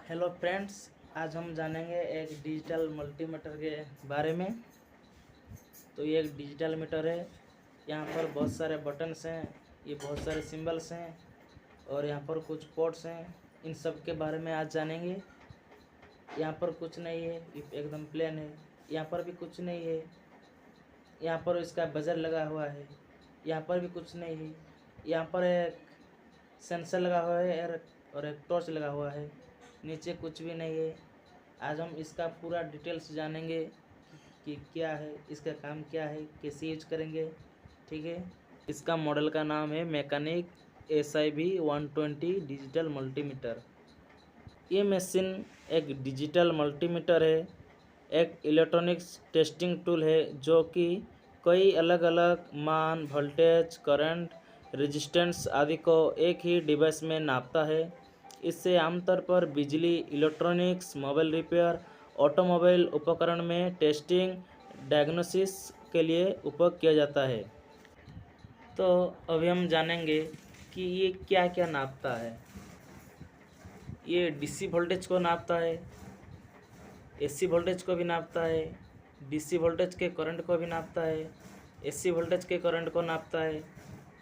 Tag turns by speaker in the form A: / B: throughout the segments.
A: Hello friends, आज हम जानेंगे एक डिजिटल मल्टीमीटर के बारे में। तो ये एक डिजिटल मीटर है। यहाँ पर बहुत सारे बटन्स हैं, ये बहुत सारे सिंबल्स हैं और यहाँ पर कुछ पोर्ट्स हैं। इन सब के बारे में आज जानेंगे। यहाँ पर कुछ नहीं है, एकदम प्लेन है। यहाँ पर भी कुछ नहीं है। यहाँ पर इसका बजर लगा हुआ है। यहाँ पर भी कुछ नहीं है। यहाँ पर एक सेंसर लगा हुआ है और एक टॉर्च लगा हुआ है। नीचे कुछ भी नहीं है। आज हम इसका पूरा डिटेल्स जानेंगे कि क्या है, इसका काम क्या है, कैसे यूज करेंगे। ठीक है। इसका मॉडल का नाम है मैकेनिक SIB 120 डिजिटल मल्टीमीटर। ये मशीन एक डिजिटल मल्टीमीटर है, एक इलेक्ट्रॉनिक्स टेस्टिंग टूल है जो कि कई अलग अलग मान, वोल्टेज, करंट, रेजिस्टेंस आदि को एक ही डिवाइस में नापता है। इससे आमतौर पर बिजली, इलेक्ट्रॉनिक्स, मोबाइल रिपेयर, ऑटोमोबाइल उपकरण में टेस्टिंग, डायग्नोसिस के लिए उपयोग किया जाता है। तो अभी हम जानेंगे कि ये क्या क्या नापता है। ये DC वोल्टेज को नापता है, AC वोल्टेज को भी नापता है, DC वोल्टेज के करंट को भी नापता है, AC वोल्टेज के करंट को नापता है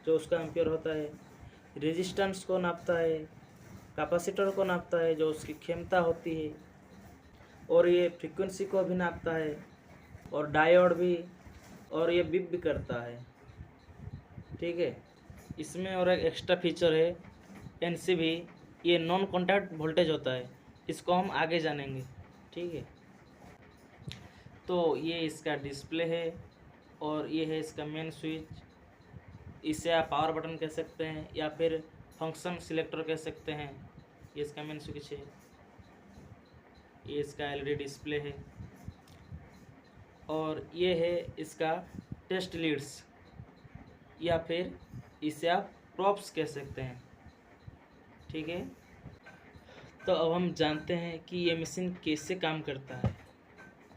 A: जो उसका एम्पियर होता है, रेजिस्टेंस को नापता है, कैपेसिटर को नापता है जो उसकी क्षमता होती है, और ये फ्रीक्वेंसी को भी नापता है, और डायोड भी, और ये बीप भी करता है। ठीक है। इसमें और एक एक्स्ट्रा फीचर है NCV। ये नॉन कॉन्टैक्ट वोल्टेज होता है, इसको हम आगे जानेंगे। ठीक है। तो ये इसका डिस्प्ले है और ये है इसका मेन स्विच। इसे आप पावर बटन कह सकते हैं या फिर फंक्शन सिलेक्टर कह सकते हैं। ये इसका मेन स्विच है। ये इसका LED डिस्प्ले है और ये है इसका टेस्ट लीड्स या फिर इसे आप प्रॉप्स कह सकते हैं। ठीक है। तो अब हम जानते हैं कि ये मशीन कैसे काम करता है।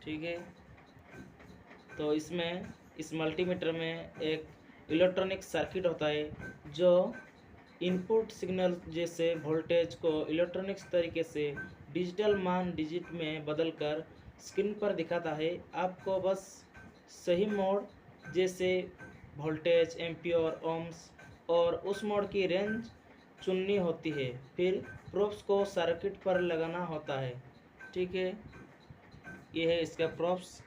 A: ठीक है। तो इसमें इस मल्टीमीटर में एक इलेक्ट्रॉनिक सर्किट होता है जो इनपुट सिग्नल जैसे वोल्टेज को इलेक्ट्रॉनिक्स तरीके से डिजिटल मान डिजिट में बदलकर स्क्रीन पर दिखाता है। आपको बस सही मोड जैसे वोल्टेज, एम्पियर, ओम्स और उस मोड की रेंज चुननी होती है। फिर प्रोब्स को सर्किट पर लगाना होता है। ठीक है। ये है इसका प्रोब्स,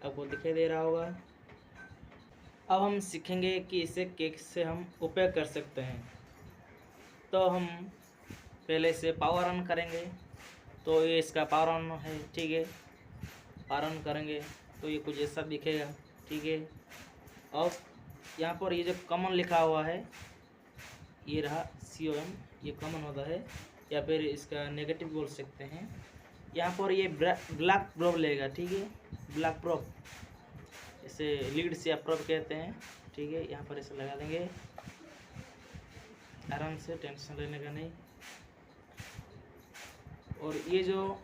A: आपको दिखाई दे रहा होगा। अब हम सीखेंगे कि इसे कैसे हम उपयोग कर सकते हैं। तो हम पहले से पावर ऑन करेंगे। तो ये इसका पावर ऑन है। ठीक है। पावर ऑन करेंगे तो ये कुछ ऐसा दिखेगा। ठीक है। अब यहाँ पर ये जो कॉमन लिखा हुआ है, ये रहा COM, ये कॉमन होता है या फिर इसका नेगेटिव बोल सकते हैं। यहाँ पर ये ब्लैक प्रोब लेगा। ठीक है। ब्लैक प्रोब, इसे लीड्स या प्रोब कहते हैं। ठीक है। यहाँ पर इसे लगा देंगे आराम से, टेंशन लेने का नहीं। और ये जो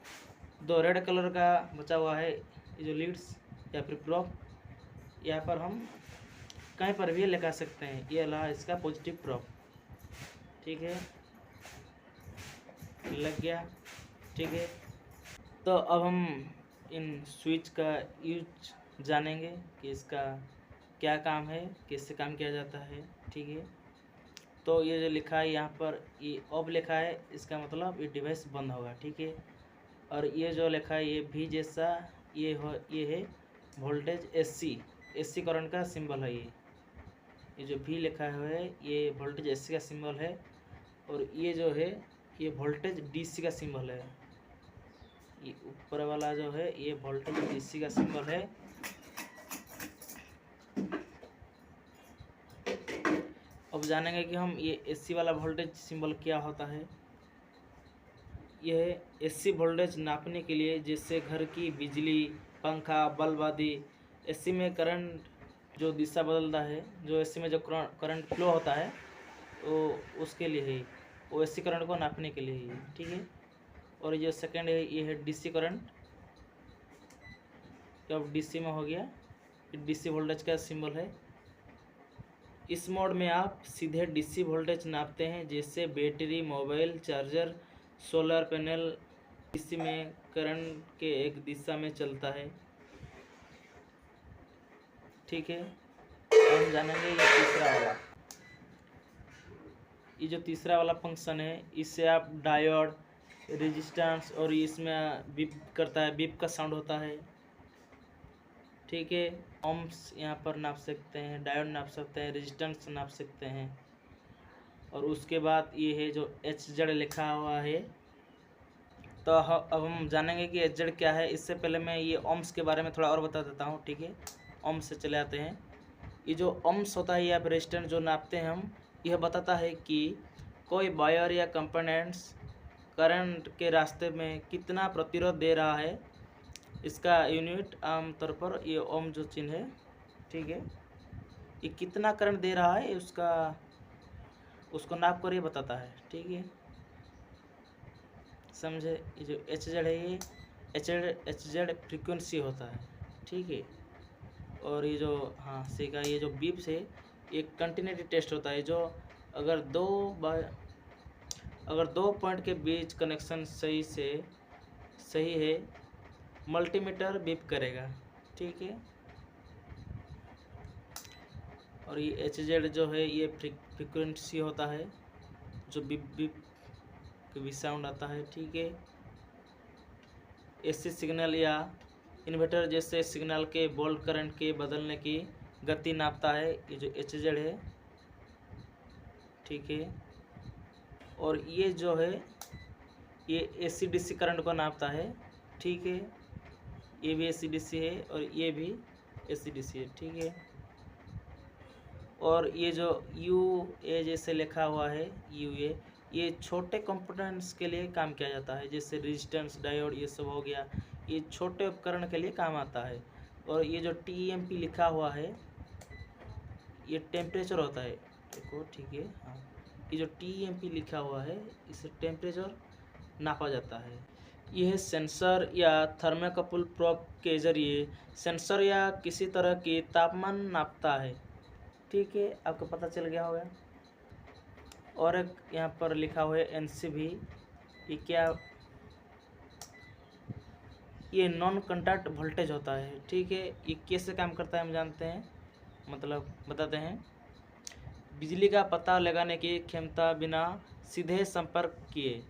A: दो रेड कलर का बचा हुआ है, ये जो लीड्स या फिर प्रोब, यहाँ पर हम कहीं पर भी लगा सकते हैं। ये रहा इसका पॉजिटिव प्रोब। ठीक है। लग गया। ठीक है। तो अब हम इन स्विच का यूज जानेंगे कि इसका क्या काम है, कैसे काम किया जाता है। ठीक है। तो ये जो लिखा है यहाँ पर, ये ऑफ लिखा है, इसका मतलब ये डिवाइस बंद होगा। ठीक है। और ये जो लिखा है, ये भी जैसा, ये है वोल्टेज AC करंट का सिंबल है। ये जो भी लिखा हुआ है, ये वोल्टेज AC का सिंबल है। और ये जो है, ये वोल्टेज DC का सिंबल है। ये ऊपर वाला जो है, ये वोल्टेज DC का सिंबल है। अब जानेंगे कि हम ये AC वाला वोल्टेज सिंबल क्या होता है। यह AC वोल्टेज नापने के लिए, जैसे घर की बिजली, पंखा, बल्ब आदि AC में करंट जो दिशा बदलता है, जो AC में जो करंट फ्लो होता है, तो उसके लिए है। वो AC करंट को नापने के लिए है। ठीक है। और जो सेकंड है, ये है DC करंट। तो अब DC में हो गया, DC वोल्टेज का सिंबल है। इस मोड में आप सीधे DC वोल्टेज नापते हैं, जैसे battery, mobile charger solar panel DC में करंट के एक दिशा में चलता है। ठीक है, हम जानेंगे ये तीसरा वाला। ये जो तीसरा वाला फंक्शन है, इससे आप डायोड, रेजिस्टेंस और इसमें बीप करता है, बीप का साउंड होता है। ठीक है, ओम्स यहाँ पर नाप सकते हैं, डायोड नाप सकते हैं, रेजिस्टेंस नाप सकते हैं। और उसके बाद ये है जो HZ लिखा हुआ है। तो अब हम जानेंगे कि HZ क्या है। इससे पहले मैं ये ओम्स के बारे में थोड़ा और बता देता हूँ। ठीक है, ओम्स से चले आते हैं। ये जो ओम्स होता है या रेजिस्टेंस जो नापते हैं हम, यह बताता है कि कोई वायर या कंपोनेंट्स करंट के रास्ते में कितना प्रतिरोध दे रहा है। इसका यूनिट आमतौर पर ये ओम जो चिन्ह है। ठीक है, ये कितना करंट दे रहा है उसको नाप कर ये बताता है। ठीक है, समझे। ये जो HZ है, ये HZ फ्रीक्वेंसी होता है। ठीक है, और ये जो सीखा, ये जो बीप्स है, ये कंटिन्यूटी टेस्ट होता है। जो अगर दो पॉइंट के बीच कनेक्शन सही है, मल्टीमीटर बीप करेगा। ठीक है, और ये HZ जो है, ये फ्रीक्वेंसी होता है जो बीप बीप के भी साउंड आता है। ठीक है, AC सिग्नल या इन्वर्टर जैसे सिग्नल के वोल्ट करंट के बदलने की गति नापता है, ये जो HZ है। ठीक है, और ये जो है, ये AC DC करंट को नापता है। ठीक है, ये भी AC DC है और ये भी AC DC है। ठीक है, और ये जो UA जैसे लिखा हुआ है, UA, ये छोटे कंपोनेंट्स के लिए काम किया जाता है, जैसे रेजिस्टेंस, डायोड, ये सब हो गया। ये छोटे उपकरण के लिए काम आता है। और ये जो TMP लिखा हुआ है, ये टेम्परेचर होता है। देखो, ठीक है, हाँ, ये जो TMP लिखा हुआ है, इससे टेम्परेचर नापा जाता है। यह सेंसर या थर्मोकपल प्रोब के जरिए सेंसर या किसी तरह की तापमान नापता है। ठीक है, आपको पता चल गया होगा। और एक यहाँ पर लिखा हुआ है NCV। ये क्या, ये नॉन कंडक्ट वोल्टेज होता है। ठीक है, ये कैसे काम करता है हम जानते हैं, मतलब बताते हैं। बिजली का पता लगाने की क्षमता बिना सीधे संपर्क किए,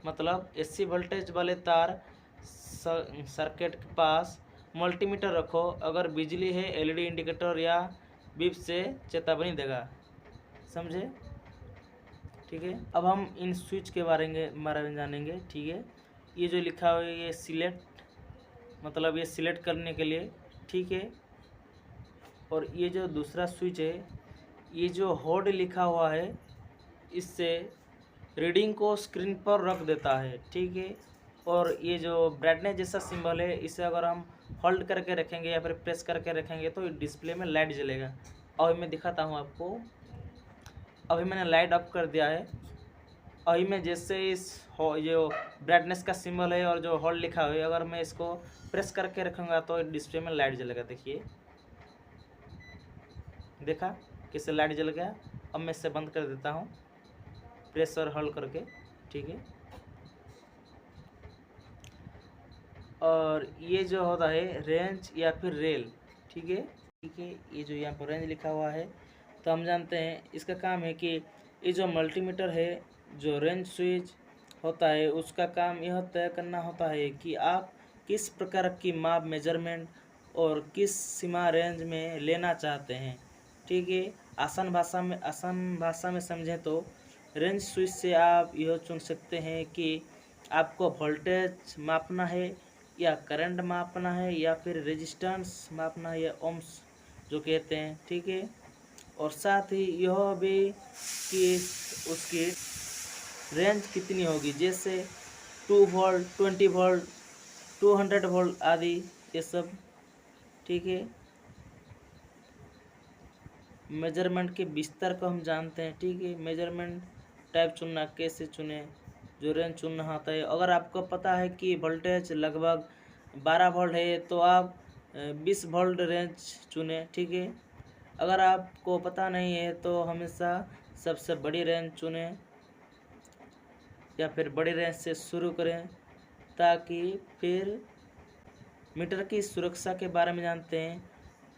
A: मतलब AC वोल्टेज वाले तार सर्किट के पास मल्टीमीटर रखो। अगर बिजली है, LED इंडिकेटर या बीप से चेतावनी देगा। समझे। ठीक है, अब हम इन स्विच के बारे में जानेंगे। ठीक है, ये जो लिखा हुआ है, ये सिलेक्ट, मतलब ये सिलेक्ट करने के लिए। ठीक है, और ये जो दूसरा स्विच है, ये जो होल्ड लिखा हुआ है, इससे रीडिंग को स्क्रीन पर रख देता है। ठीक है, और ये जो ब्राइटनेस जैसा सिंबल है, इसे अगर हम होल्ड करके रखेंगे या फिर प्रेस करके रखेंगे तो डिस्प्ले में लाइट जलेगा। अभी मैं दिखाता हूँ आपको। अभी मैंने लाइट ऑफ कर दिया है। अभी मैं जैसे जो ब्राइटनेस का सिंबल है और जो होल्ड लिखा हुआ है, अगर मैं इसको प्रेस करके रखूँगा तो डिस्प्ले में लाइट जलेगा। देखिए, देखा कैसे लाइट जल गया। अब मैं इसे बंद कर देता हूँ, प्रेस और होल्ड करके। ठीक है, और ये जो होता है रेंज या फिर रेल। ठीक है, ये जो यहाँ पर रेंज लिखा हुआ है, तो हम जानते हैं इसका काम है कि ये जो मल्टीमीटर है, जो रेंज स्विच होता है, उसका काम यह तय करना होता है कि आप किस प्रकार की माप, मेजरमेंट और किस सीमा रेंज में लेना चाहते हैं। ठीक है, आसान भाषा में समझें तो रेंज स्विच से आप यह चुन सकते हैं कि आपको वोल्टेज मापना है या करंट मापना है या फिर रेजिस्टेंस मापना है या ओम्स जो कहते हैं। ठीक है, और साथ ही यह भी कि उसकी रेंज कितनी होगी, जैसे 2 वोल्ट, 20 वोल्ट, 200 वोल्ट आदि, ये सब। ठीक है, मेजरमेंट के विस्तार को हम जानते हैं। ठीक है, मेजरमेंट टाइप चुनना, कैसे चुने, जो रेंज चुनना होता है। अगर आपको पता है कि वोल्टेज लगभग 12 वोल्ट है तो आप 20 वोल्ट रेंज चुने। ठीक है, अगर आपको पता नहीं है तो हमेशा सबसे बड़ी रेंज चुने। या फिर बड़ी रेंज से शुरू करें, ताकि फिर मीटर की सुरक्षा के बारे में जानते हैं।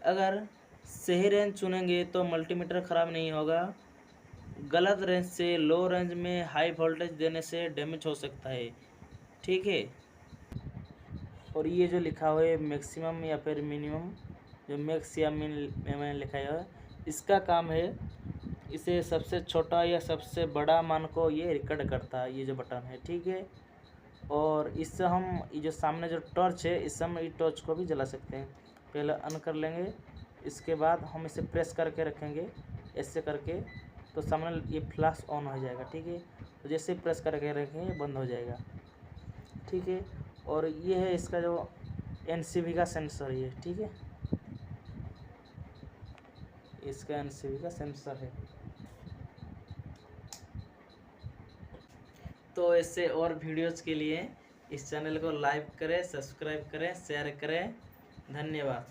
A: अगर सही रेंज चुनेंगे तो मल्टीमीटर ख़राब नहीं होगा। गलत रेंज से लो रेंज में हाई वोल्टेज देने से डैमेज हो सकता है, ठीक है। और ये जो लिखा हुआ है मैक्सिमम या फिर मिनिमम, जो मैक्स या मिन मैंने लिखा है, इसका काम है इसे सबसे छोटा या सबसे बड़ा मान को ये रिकॉर्ड करता है, ये जो बटन है, ठीक है। और इससे हम ये जो सामने जो टॉर्च है, इससे हम ये टॉर्च को भी जला सकते हैं। पहले ऑन कर लेंगे, इसके बाद हम इसे प्रेस करके रखेंगे ऐसे करके, तो सामने ये फ्लैश ऑन हो जाएगा, ठीक है। तो जैसे प्रेस करके रखेंगे बंद हो जाएगा, ठीक है। और ये है इसका जो एनसीबी का सेंसर है, ठीक है, इसका एनसीबी का सेंसर है। तो ऐसे और वीडियोज़ के लिए इस चैनल को लाइक करें, सब्सक्राइब करें, शेयर करें। धन्यवाद।